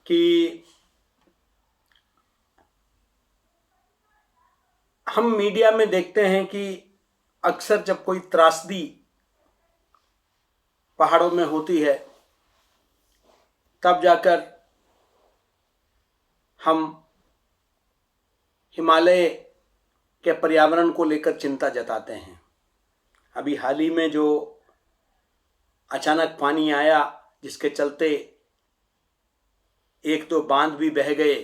कि हम मीडिया में देखते हैं कि अक्सर जब कोई त्रासदी पहाड़ों में होती है तब जाकर हम हिमालय के पर्यावरण को लेकर चिंता जताते हैं। अभी हाल ही में जो अचानक पानी आया जिसके चलते एक दो बांध भी बह गए,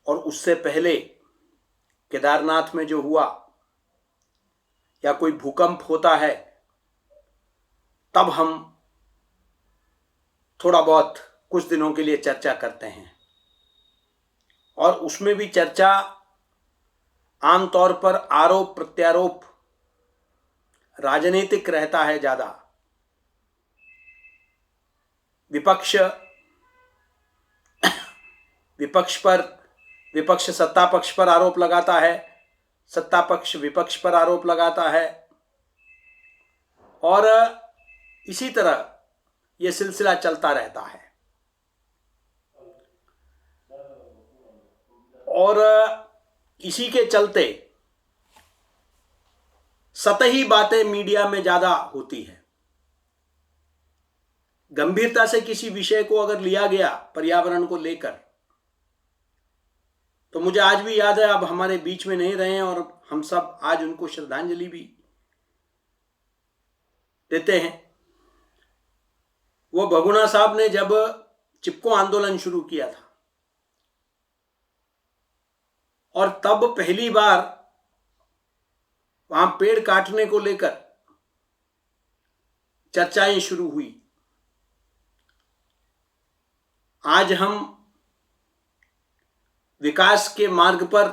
और उससे पहले केदारनाथ में जो हुआ, या कोई भूकंप होता है तब हम थोड़ा बहुत कुछ दिनों के लिए चर्चा करते हैं, और उसमें भी चर्चा आमतौर पर आरोप प्रत्यारोप राजनीतिक रहता है ज्यादा। विपक्ष सत्ता पक्ष पर आरोप लगाता है, सत्ता पक्ष विपक्ष पर आरोप लगाता है, और इसी तरह यह सिलसिला चलता रहता है। और इसी के चलते सतही बातें मीडिया में ज्यादा होती है। गंभीरता से किसी विषय को अगर लिया गया पर्यावरण को लेकर, तो मुझे आज भी याद है, अब हमारे बीच में नहीं रहे हैं और हम सब आज उनको श्रद्धांजलि भी देते हैं। वो बहुगुणा साहब ने जब चिपको आंदोलन शुरू किया था, और तब पहली बार वहां पेड़ काटने को लेकर चर्चाएं शुरू हुई। आज हम विकास के मार्ग पर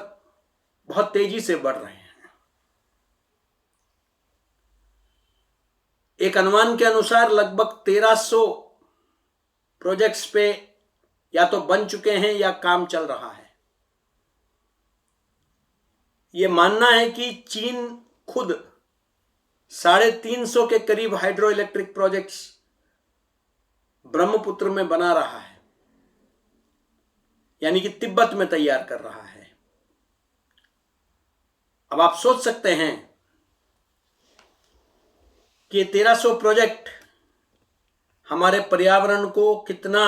बहुत तेजी से बढ़ रहे हैं। एक अनुमान के अनुसार लगभग 1300 प्रोजेक्ट्स पे या तो बन चुके हैं या काम चल रहा है। यह मानना है कि चीन खुद 350 के करीब हाइड्रो इलेक्ट्रिक प्रोजेक्ट्स ब्रह्मपुत्र में बना रहा है, यानी कि तिब्बत में तैयार कर रहा है। अब आप सोच सकते हैं कि 1300 प्रोजेक्ट हमारे पर्यावरण को कितना,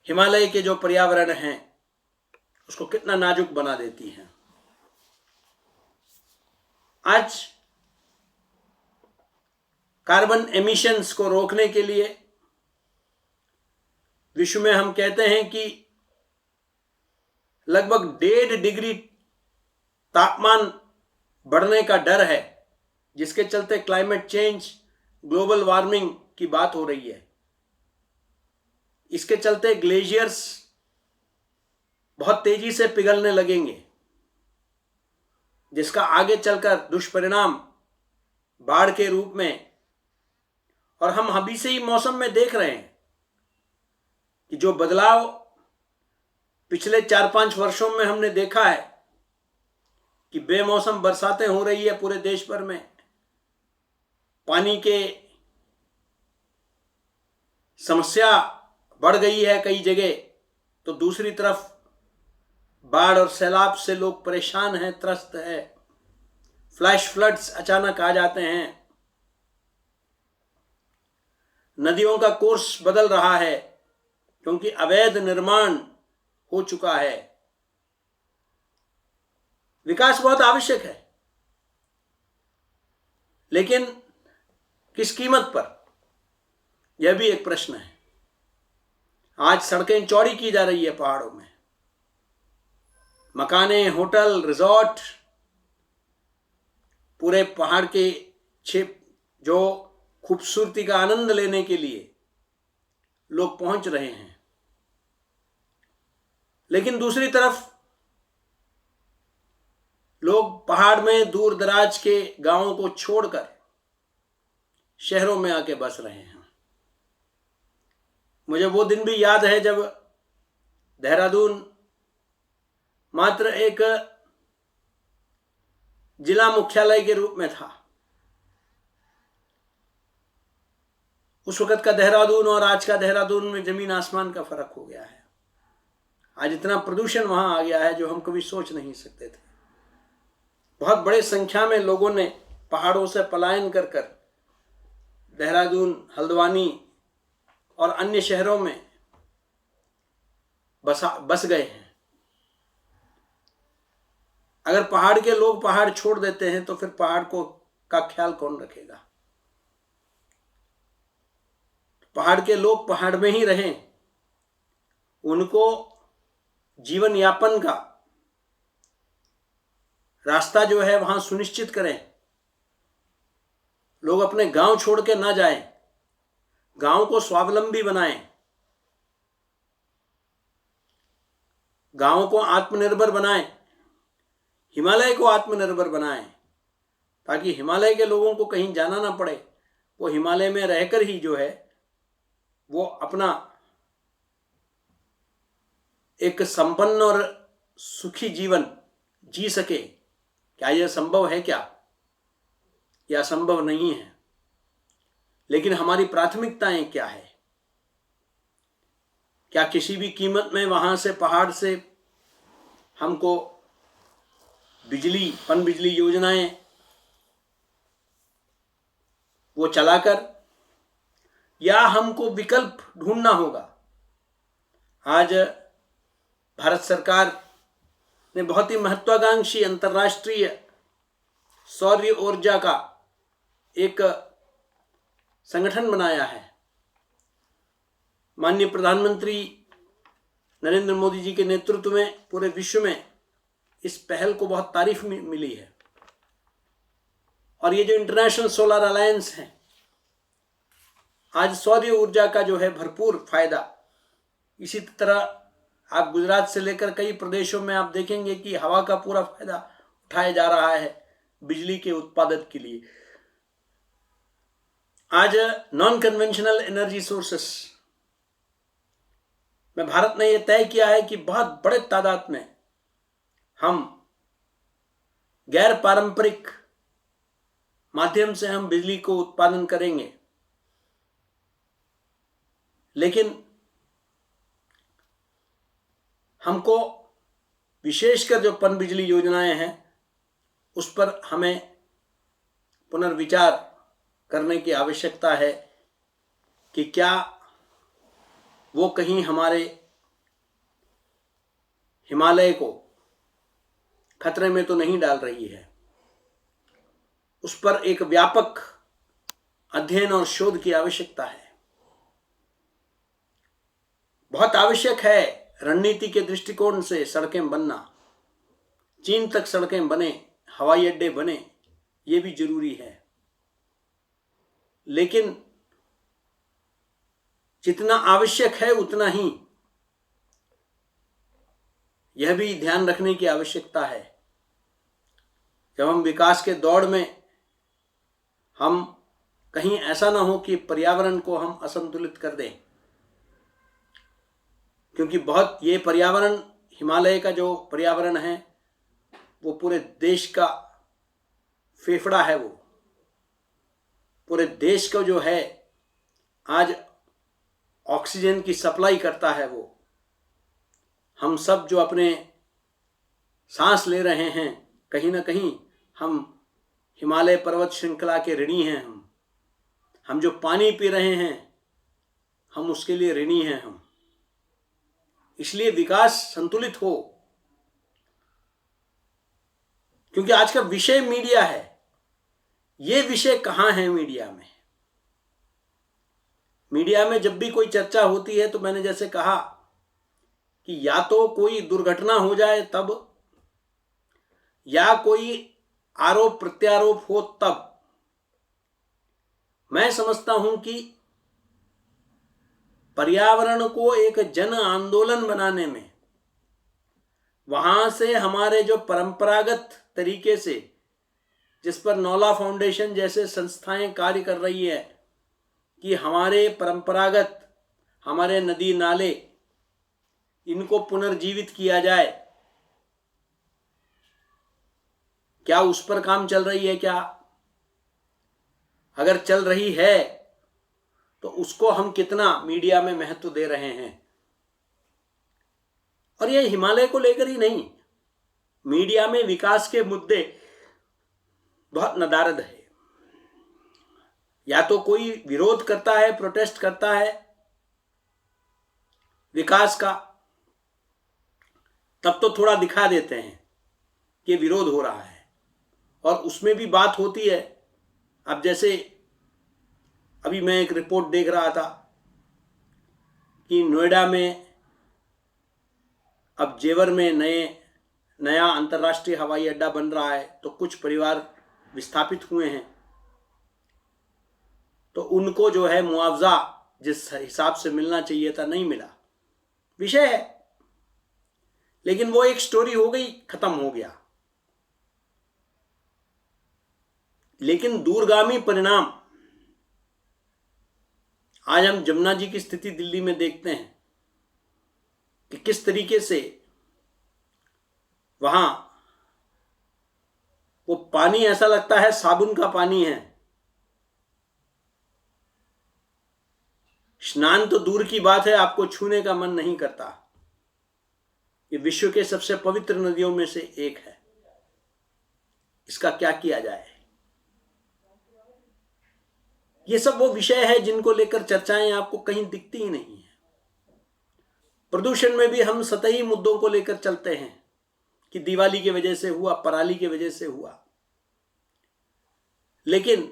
हिमालय के जो पर्यावरण हैं उसको कितना नाजुक बना देती हैं। आज कार्बन एमिशंस को रोकने के लिए विश्व में हम कहते हैं कि लगभग 1.5 डिग्री तापमान बढ़ने का डर है, जिसके चलते क्लाइमेट चेंज, ग्लोबल वार्मिंग की बात हो रही है। इसके चलते ग्लेशियर्स बहुत तेजी से पिघलने लगेंगे, जिसका आगे चलकर दुष्परिणाम बाढ़ के रूप में, और हम अभी से ही मौसम में देख रहे हैं कि जो बदलाव पिछले 4-5 वर्षों में हमने देखा है कि बेमौसम बरसातें हो रही है पूरे देश भर में, पानी के समस्या बढ़ गई है कई जगह, तो दूसरी तरफ बाढ़ और सैलाब से लोग परेशान हैं, त्रस्त है। फ्लैश फ्लड्स अचानक आ जाते हैं, नदियों का कोर्स बदल रहा है क्योंकि अवैध निर्माण हो चुका है। विकास बहुत आवश्यक है, लेकिन किस कीमत पर, यह भी एक प्रश्न है। आज सड़कें चौड़ी की जा रही है पहाड़ों में, मकाने, होटल, रिजॉर्ट पूरे पहाड़ के जो खूबसूरती का आनंद लेने के लिए लोग पहुंच रहे हैं। लेकिन दूसरी तरफ लोग पहाड़ में दूर दराज के गांवों को छोड़कर शहरों में आके बस रहे हैं। मुझे वो दिन भी याद है जब देहरादून मात्र एक जिला मुख्यालय के रूप में था, उस वक्त का देहरादून और आज का देहरादून में जमीन आसमान का फर्क हो गया है। आज इतना प्रदूषण वहां आ गया है जो हम कभी सोच नहीं सकते थे। बहुत बड़े संख्या में लोगों ने पहाड़ों से पलायन कर कर देहरादून, हल्द्वानी और अन्य शहरों में बस गए हैं। अगर पहाड़ के लोग पहाड़ छोड़ देते हैं तो फिर पहाड़ का ख्याल कौन रखेगा? पहाड़ के लोग पहाड़ में ही रहें, उनको जीवन यापन का रास्ता जो है वहां सुनिश्चित करें। लोग अपने गांव छोड़ के ना जाएं, गांव को स्वावलंबी बनाएं, गांव को आत्मनिर्भर बनाएं, हिमालय को आत्मनिर्भर बनाएं, ताकि हिमालय के लोगों को कहीं जाना ना पड़े। वो हिमालय में रहकर ही जो है वो अपना एक संपन्न और सुखी जीवन जी सके। क्या यह संभव है? क्या यह संभव नहीं है? लेकिन हमारी प्राथमिकताएं क्या है? क्या किसी भी कीमत में वहां से पहाड़ से हमको बिजली, पनबिजली योजनाएं वो चलाकर, या हमको विकल्प ढूंढना होगा? आज भारत सरकार ने बहुत ही महत्वाकांक्षी अंतर्राष्ट्रीय सौर ऊर्जा का एक संगठन बनाया है। माननीय प्रधानमंत्री नरेंद्र मोदी जी के नेतृत्व में पूरे विश्व में इस पहल को बहुत तारीफ मिली है। और ये जो इंटरनेशनल सोलर अलायंस है, आज सौर ऊर्जा का जो है भरपूर फायदा, इसी तरह आप गुजरात से लेकर कई प्रदेशों में आप देखेंगे कि हवा का पूरा फायदा उठाया जा रहा है बिजली के उत्पादन के लिए। आज नॉन कन्वेंशनल एनर्जी सोर्सेस में भारत ने यह तय किया है कि बहुत बड़े तादाद में हम गैर पारंपरिक माध्यम से हम बिजली को उत्पादन करेंगे। लेकिन हमको विशेषकर जो पनबिजली योजनाएं हैं उस पर हमें पुनर्विचार करने की आवश्यकता है कि क्या वो कहीं हमारे हिमालय को खतरे में तो नहीं डाल रही है। उस पर एक व्यापक अध्ययन और शोध की आवश्यकता है। बहुत आवश्यक है रणनीति के दृष्टिकोण से सड़कें बनना, चीन तक सड़कें बने, हवाई अड्डे बने, ये भी जरूरी है। लेकिन जितना आवश्यक है उतना ही यह भी ध्यान रखने की आवश्यकता है, जब हम विकास के दौड़ में हम कहीं ऐसा ना हो कि पर्यावरण को हम असंतुलित कर दें। क्योंकि बहुत ये पर्यावरण, हिमालय का जो पर्यावरण है वो पूरे देश का फेफड़ा है। वो पूरे देश को जो है आज ऑक्सीजन की सप्लाई करता है। वो हम सब जो अपने सांस ले रहे हैं, कहीं ना कहीं हम हिमालय पर्वत श्रृंखला के ऋणी हैं। हम जो पानी पी रहे हैं हम उसके लिए ऋणी हैं। हम इसलिए विकास संतुलित हो, क्योंकि आज का विषय मीडिया है। ये विषय कहां है मीडिया में? मीडिया में जब भी कोई चर्चा होती है तो मैंने जैसे कहा कि या तो कोई दुर्घटना हो जाए तब, या कोई आरोप प्रत्यारोप हो तब। मैं समझता हूं कि पर्यावरण को एक जन आंदोलन बनाने में, वहां से हमारे जो परंपरागत तरीके से, जिस पर नौला फाउंडेशन जैसे संस्थाएं कार्य कर रही है कि हमारे परंपरागत, हमारे नदी नाले, इनको पुनर्जीवित किया जाए, क्या उस पर काम चल रही है? क्या अगर चल रही है तो उसको हम कितना मीडिया में महत्व दे रहे हैं। और ये हिमालय को लेकर ही नहीं, मीडिया में विकास के मुद्दे बहुत नदारद है। या तो कोई विरोध करता है, प्रोटेस्ट करता है विकास का, तब तो थोड़ा दिखा देते हैं कि विरोध हो रहा है, और उसमें भी बात होती है। अब जैसे अभी मैं एक रिपोर्ट देख रहा था कि नोएडा में अब जेवर में नया अंतर्राष्ट्रीय हवाई अड्डा बन रहा है, तो कुछ परिवार विस्थापित हुए हैं, तो उनको जो है मुआवजा जिस हिसाब से मिलना चाहिए था नहीं मिला, विषय है। लेकिन वो एक स्टोरी हो गई, खत्म हो गया। लेकिन दूरगामी परिणाम आज हम जमुना जी की स्थिति दिल्ली में देखते हैं कि किस तरीके से वहां वो पानी ऐसा लगता है साबुन का पानी है। स्नान तो दूर की बात है, आपको छूने का मन नहीं करता। ये विश्व के सबसे पवित्र नदियों में से एक है। इसका क्या किया जाए? ये सब वो विषय है जिनको लेकर चर्चाएं आपको कहीं दिखती ही नहीं है। प्रदूषण में भी हम सतही मुद्दों को लेकर चलते हैं कि दिवाली की वजह से हुआ, पराली की वजह से हुआ। लेकिन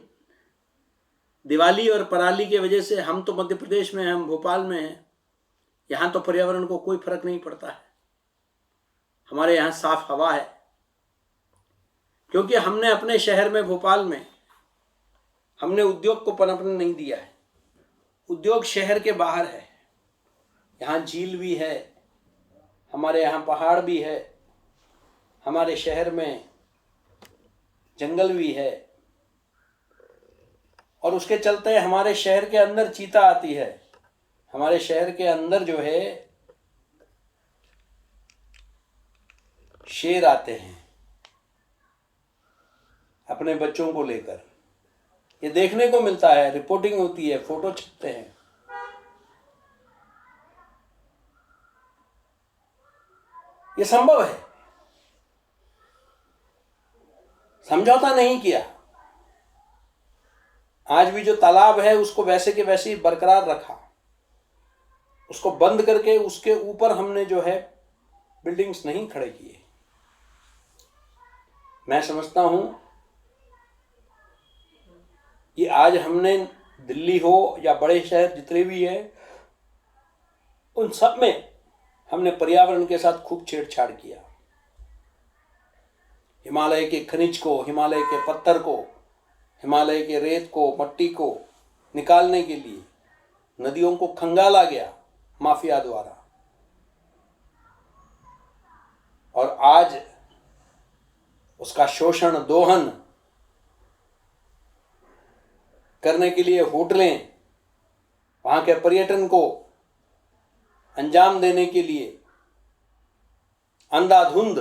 दिवाली और पराली की वजह से हम तो मध्य प्रदेश में हैं, हम भोपाल में हैं, यहां तो पर्यावरण को कोई फर्क नहीं पड़ता है। हमारे यहां साफ हवा है, क्योंकि हमने अपने शहर में, भोपाल में, हमने उद्योग को पनपने नहीं दिया है। उद्योग शहर के बाहर है। यहाँ झील भी है, हमारे यहाँ पहाड़ भी है, हमारे शहर में जंगल भी है, और उसके चलते हमारे शहर के अंदर चीता आती है। हमारे शहर के अंदर जो है शेर आते हैं अपने बच्चों को लेकर। ये देखने को मिलता है, रिपोर्टिंग होती है, फोटो छपते हैं। ये संभव है। समझौता नहीं किया। आज भी जो तालाब है उसको वैसे के वैसे ही बरकरार रखा। उसको बंद करके उसके ऊपर हमने जो है बिल्डिंग्स नहीं खड़े किए। मैं समझता हूं कि आज हमने दिल्ली हो या बड़े शहर जितने भी हैं, उन सब में हमने पर्यावरण के साथ खूब छेड़छाड़ किया। हिमालय के खनिज को, हिमालय के पत्थर को, हिमालय के रेत को, मट्टी को निकालने के लिए नदियों को खंगाला गया माफिया द्वारा। और आज उसका शोषण, दोहन करने के लिए होटलें, वहां के पर्यटन को अंजाम देने के लिए अंधाधुंध,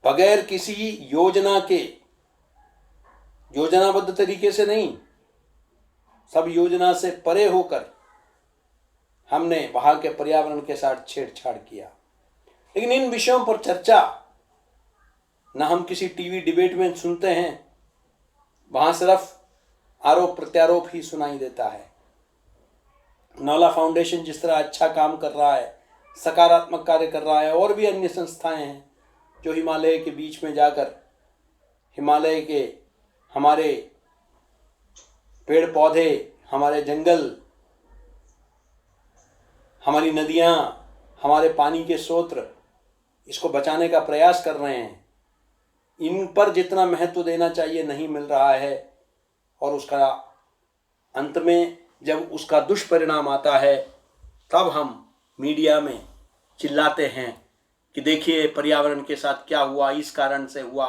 बगैर किसी योजना के, योजनाबद्ध तरीके से नहीं, सब योजना से परे होकर हमने वहां के पर्यावरण के साथ छेड़छाड़ किया। लेकिन इन विषयों पर चर्चा ना हम किसी टीवी डिबेट में सुनते हैं। वहां सिर्फ आरोप प्रत्यारोप ही सुनाई देता है। नौला फाउंडेशन जिस तरह अच्छा काम कर रहा है, सकारात्मक कार्य कर रहा है, और भी अन्य संस्थाएं हैं जो हिमालय के बीच में जाकर हिमालय के हमारे पेड़ पौधे, हमारे जंगल, हमारी नदियां, हमारे पानी के स्रोत, इसको बचाने का प्रयास कर रहे हैं। इन पर जितना महत्व देना चाहिए नहीं मिल रहा है, और उसका अंत में जब उसका दुष्परिणाम आता है तब हम मीडिया में चिल्लाते हैं कि देखिए पर्यावरण के साथ क्या हुआ, इस कारण से हुआ।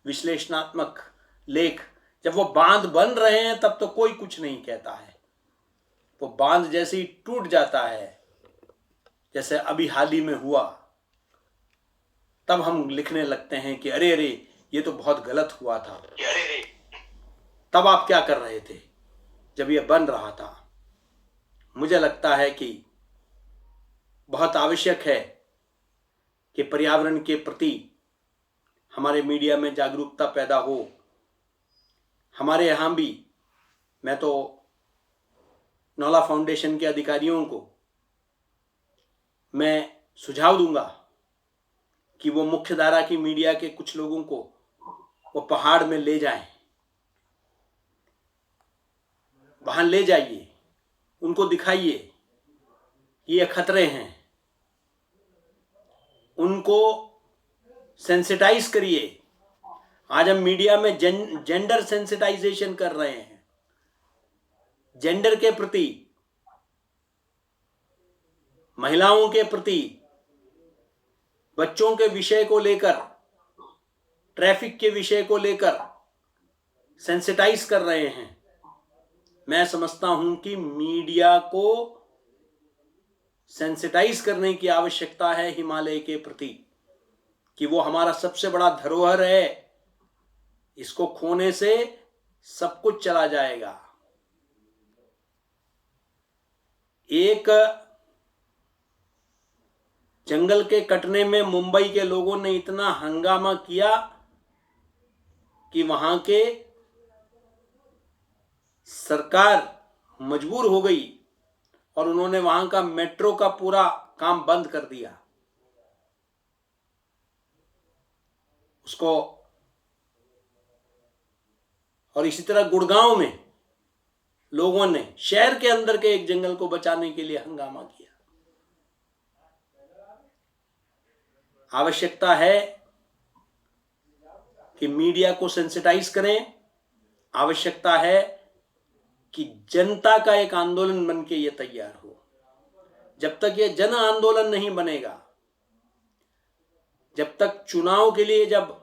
विश्लेषणात्मक लेख, जब वो बांध बन रहे हैं तब तो कोई कुछ नहीं कहता है। वो बांध जैसे ही टूट जाता है, जैसे अभी हाल ही में हुआ, तब हम लिखने लगते हैं कि अरे अरे ये तो बहुत गलत हुआ था। तब आप क्या कर रहे थे? जब यह बन रहा था, मुझे लगता है कि बहुत आवश्यक है कि पर्यावरण के प्रति हमारे मीडिया में जागरूकता पैदा हो। हमारे यहाँ भी, मैं तो नौला फाउंडेशन के अधिकारियों को मैं सुझाव दूंगा कि वो मुख्य धारा की मीडिया के कुछ लोगों को वो पहाड़ में ले जाएं, वहां ले जाइए, उनको दिखाइए ये खतरे हैं, उनको सेंसिटाइज करिए। आज हम मीडिया में जेंडर सेंसिटाइजेशन कर रहे हैं। जेंडर के प्रति, महिलाओं के प्रति, बच्चों के विषय को लेकर, ट्रैफिक के विषय को लेकर सेंसिटाइज कर रहे हैं। मैं समझता हूं कि मीडिया को सेंसिटाइज करने की आवश्यकता है हिमालय के प्रति, कि वो हमारा सबसे बड़ा धरोहर है। इसको खोने से सब कुछ चला जाएगा। एक जंगल के कटने में मुंबई के लोगों ने इतना हंगामा किया कि वहां के सरकार मजबूर हो गई और उन्होंने वहां का मेट्रो का पूरा काम बंद कर दिया। उसको, और इसी तरह गुड़गांव में लोगों ने शहर के अंदर के एक जंगल को बचाने के लिए हंगामा किया। आवश्यकता है कि मीडिया को सेंसिटाइज करें। आवश्यकता है कि जनता का एक आंदोलन बन के ये तैयार हो। जब तक ये जन आंदोलन नहीं बनेगा, जब तक चुनाव के लिए, जब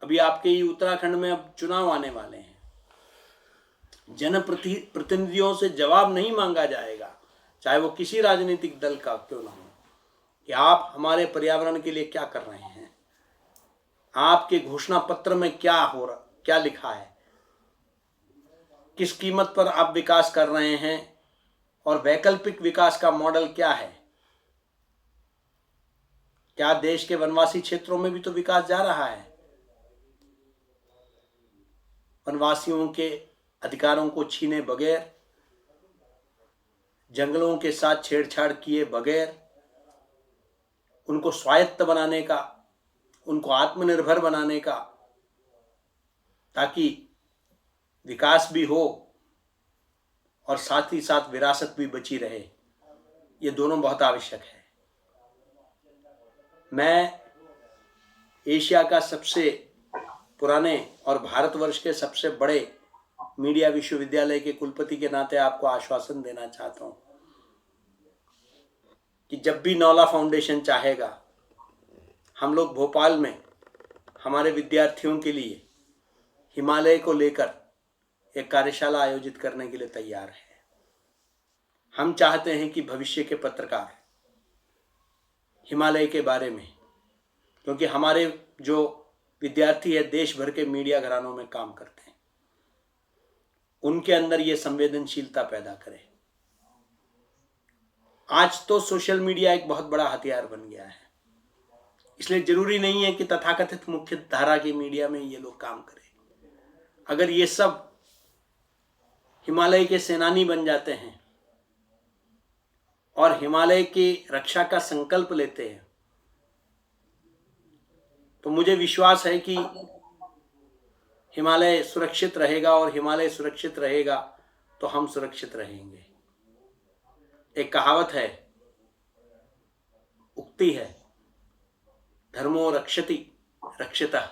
अभी आपके ही उत्तराखंड में अब चुनाव आने वाले हैं, जनप्रतिनिधियों से जवाब नहीं मांगा जाएगा, चाहे वो किसी राजनीतिक दल का क्यों ना हो, कि आप हमारे पर्यावरण के लिए क्या कर रहे हैं, आपके घोषणा पत्र में क्या हो रहा, क्या लिखा है, किस कीमत पर आप विकास कर रहे हैं, और वैकल्पिक विकास का मॉडल क्या है। क्या देश के वनवासी क्षेत्रों में भी तो विकास जा रहा है? वनवासियों के अधिकारों को छीने बगैर, जंगलों के साथ छेड़छाड़ किए बगैर, उनको स्वायत्त बनाने का, उनको आत्मनिर्भर बनाने का, ताकि विकास भी हो और साथ ही साथ विरासत भी बची रहे। ये दोनों बहुत आवश्यक है। मैं एशिया का सबसे पुराने और भारतवर्ष के सबसे बड़े मीडिया विश्वविद्यालय के कुलपति के नाते आपको आश्वासन देना चाहता हूं कि जब भी नौला फाउंडेशन चाहेगा, हम लोग भोपाल में हमारे विद्यार्थियों के लिए हिमालय को लेकर एक कार्यशाला आयोजित करने के लिए तैयार है। हम चाहते हैं कि भविष्य के पत्रकार हिमालय के बारे में, क्योंकि हमारे जो विद्यार्थी है देश भर के मीडिया घरानों में काम करते हैं, उनके अंदर ये संवेदनशीलता पैदा करें। आज तो सोशल मीडिया एक बहुत बड़ा हथियार बन गया है, इसलिए जरूरी नहीं है कि तथाकथित मुख्य धारा की मीडिया में ये लोग काम करें। अगर ये सब हिमालय के सेनानी बन जाते हैं और हिमालय की रक्षा का संकल्प लेते हैं, तो मुझे विश्वास है कि हिमालय सुरक्षित रहेगा, और हिमालय सुरक्षित रहेगा तो हम सुरक्षित रहेंगे। एक कहावत है, उक्ति है, धर्मो रक्षति रक्षितः।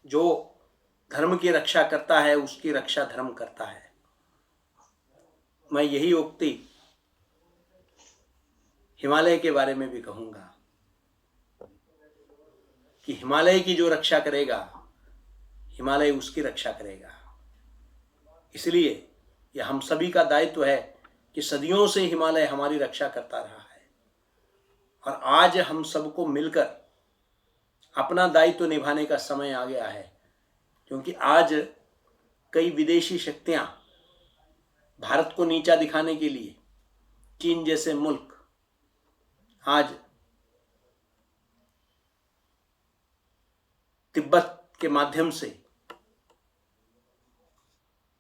जो धर्म की रक्षा करता है उसकी रक्षा धर्म करता है। मैं यही उक्ति हिमालय के बारे में भी कहूंगा कि हिमालय की जो रक्षा करेगा, हिमालय उसकी रक्षा करेगा। इसलिए यह हम सभी का दायित्व है कि सदियों से हिमालय हमारी रक्षा करता रहा है, और आज हम सबको मिलकर अपना दायित्व निभाने का समय आ गया है। क्योंकि आज कई विदेशी शक्तियां भारत को नीचा दिखाने के लिए चीन जैसे मुल्क आज तिब्बत के माध्यम से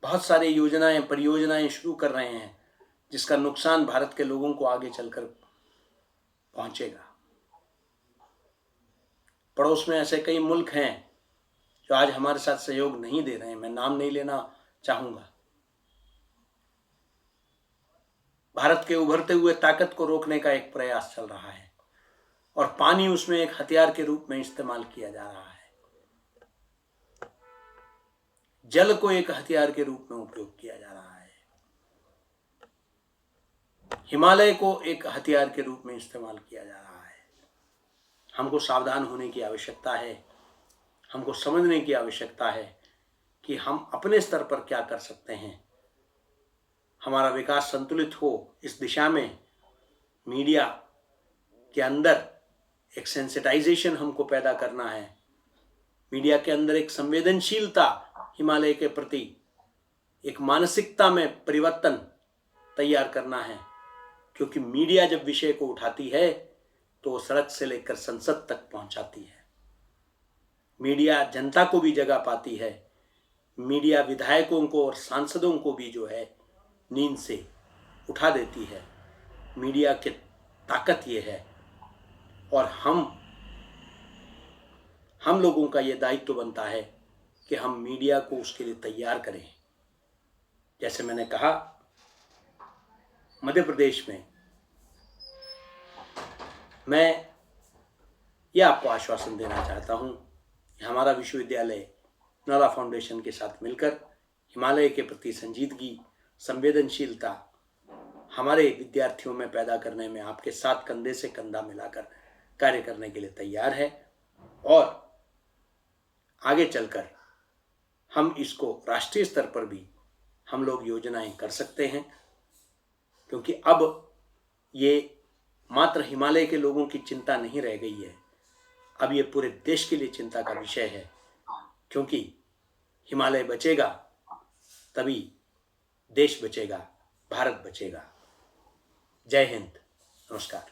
बहुत सारे योजनाएं परियोजनाएं शुरू कर रहे हैं, जिसका नुकसान भारत के लोगों को आगे चलकर पहुंचेगा। पड़ोस में ऐसे कई मुल्क हैं जो आज हमारे साथ सहयोग नहीं दे रहे हैं, मैं नाम नहीं लेना चाहूंगा। भारत के उभरते हुए ताकत को रोकने का एक प्रयास चल रहा है और पानी उसमें एक हथियार के रूप में इस्तेमाल किया जा रहा है। जल को एक हथियार के रूप में उपयोग किया जा रहा है। हिमालय को एक हथियार के रूप में इस्तेमाल किया जा रहा है। हमको सावधान होने की आवश्यकता है। हमको समझने की आवश्यकता है कि हम अपने स्तर पर क्या कर सकते हैं। हमारा विकास संतुलित हो, इस दिशा में मीडिया के अंदर एक सेंसिटाइजेशन हमको पैदा करना है। मीडिया के अंदर एक संवेदनशीलता हिमालय के प्रति, एक मानसिकता में परिवर्तन तैयार करना है, क्योंकि मीडिया जब विषय को उठाती है तो वो सड़क से लेकर संसद तक पहुंचाती है। मीडिया जनता को भी जगा पाती है। मीडिया विधायकों को और सांसदों को भी जो है नींद से उठा देती है। मीडिया की ताकत ये है और हम लोगों का ये दायित्व बनता है कि हम मीडिया को उसके लिए तैयार करें। जैसे मैंने कहा, मध्य प्रदेश में मैं यह आपको आश्वासन देना चाहता हूं कि हमारा विश्वविद्यालय नौला फाउंडेशन के साथ मिलकर हिमालय के प्रति संजीदगी, संवेदनशीलता हमारे विद्यार्थियों में पैदा करने में आपके साथ कंधे से कंधा मिलाकर कार्य करने के लिए तैयार है और आगे चलकर हम इसको राष्ट्रीय स्तर पर भी हम लोग योजनाएं कर सकते हैं, क्योंकि अब ये मात्र हिमालय के लोगों की चिंता नहीं रह गई है। अब ये पूरे देश के लिए चिंता का विषय है, क्योंकि हिमालय बचेगा तभी देश बचेगा, भारत बचेगा। जय हिंद, नमस्कार।